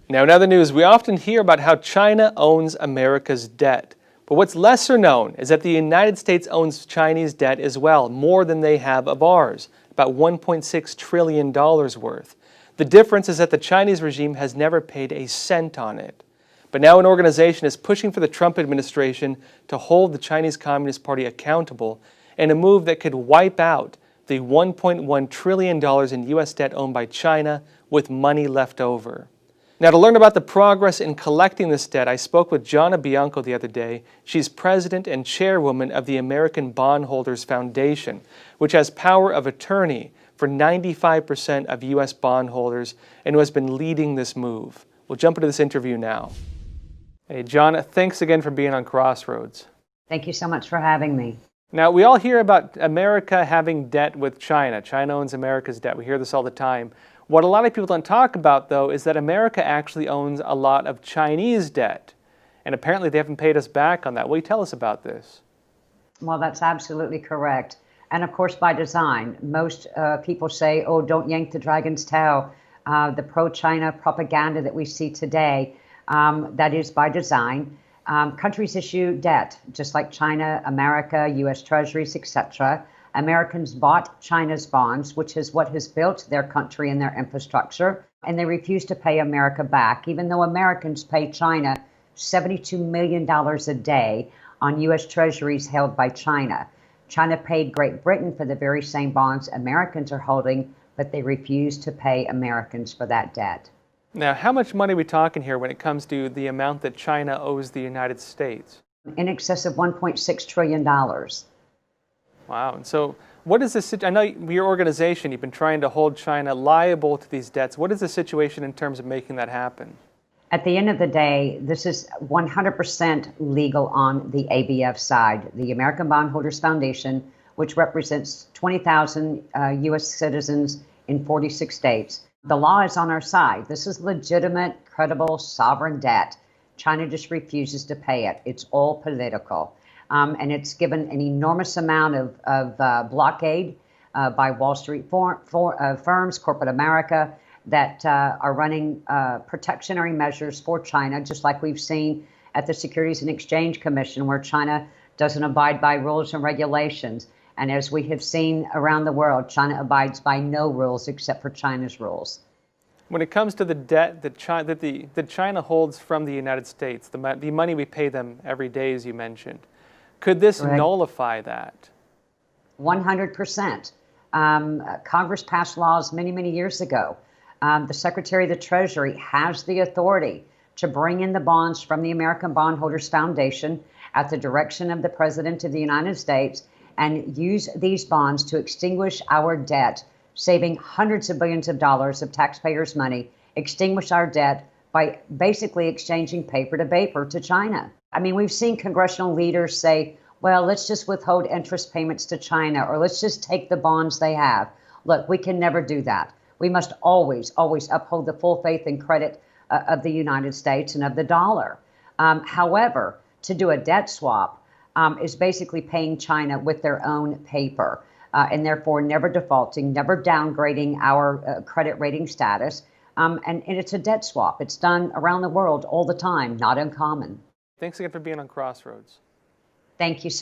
Now, in other news, we often hear about how China owns America's debt. But what's lesser known is that the United States owns Chinese debt as well, more than they have of ours, about $1.6 trillion worth. The difference is that the Chinese regime has never paid a cent on it. But now an organization is pushing for the Trump administration to hold the Chinese Communist Party accountable in a move that could wipe out the $1.1 trillion in U.S. debt owned by China with money left over. Now, to learn about the progress in collecting this debt, I spoke with Gianna Bianco the other day. She's president and chairwoman of the American Bondholders Foundation, which has power of attorney for 95% of U.S. bondholders and who has been leading this move. We'll jump into this interview now. Hey, Gianna, thanks again for being on Crossroads. Thank you so much for having me. Now, we all hear about America having debt with China. China owns America's debt. We hear this all the time. What a lot of people don't talk about, though, is that America actually owns a lot of Chinese debt. And apparently they haven't paid us back on that. Will you tell us about this? Well, that's absolutely correct. And of course, by design. Most people say, oh, don't yank the dragon's tail. The pro-China propaganda that we see today, that is by design. Countries issue debt, just like China, America, U.S. Treasuries, etc. Americans bought China's bonds, which is what has built their country and their infrastructure, and they refuse to pay America back, even though Americans pay China $72 million a day on U.S. Treasuries held by China. China paid Great Britain for the very same bonds Americans are holding, but they refuse to pay Americans for that debt. Now, how much money are we talking here when it comes to the amount that China owes the United States? In excess of $1.6 trillion. Wow. And so what is this? I know your organization, you've been trying to hold China liable to these debts. What is the situation in terms of making that happen? At the end of the day, this is 100% legal on the ABF side, the American Bondholders Foundation, which represents 20,000 U.S. citizens in 46 states. The law is on our side. This is legitimate, credible, sovereign debt. China just refuses to pay it. It's all political. And it's given an enormous amount of blockade by Wall Street firms, corporate America, that are running protectionary measures for China, just like we've seen at the Securities and Exchange Commission, where China doesn't abide by rules and regulations. And as we have seen around the world, China abides by no rules except for China's rules. When it comes to the debt that China holds from the United States, the money we pay them every day, as you mentioned, could this nullify that? 100%. Congress passed laws many, many years ago. The Secretary of the Treasury has the authority to bring in the bonds from the American Bondholders Foundation at the direction of the President of the United States and use these bonds to extinguish our debt, saving hundreds of billions of dollars of taxpayers' money, extinguish our debt by basically exchanging paper to paper to China. I mean, we've seen congressional leaders say, well, let's just withhold interest payments to China, or let's just take the bonds they have. Look, we can never do that. We must always, always uphold the full faith and credit of the United States and of the dollar. However, to do a debt swap is basically paying China with their own paper, and therefore never defaulting, never downgrading our credit rating status. And it's a debt swap. It's done around the world all the time, not uncommon. Thanks again for being on Crossroads. Thank you so much.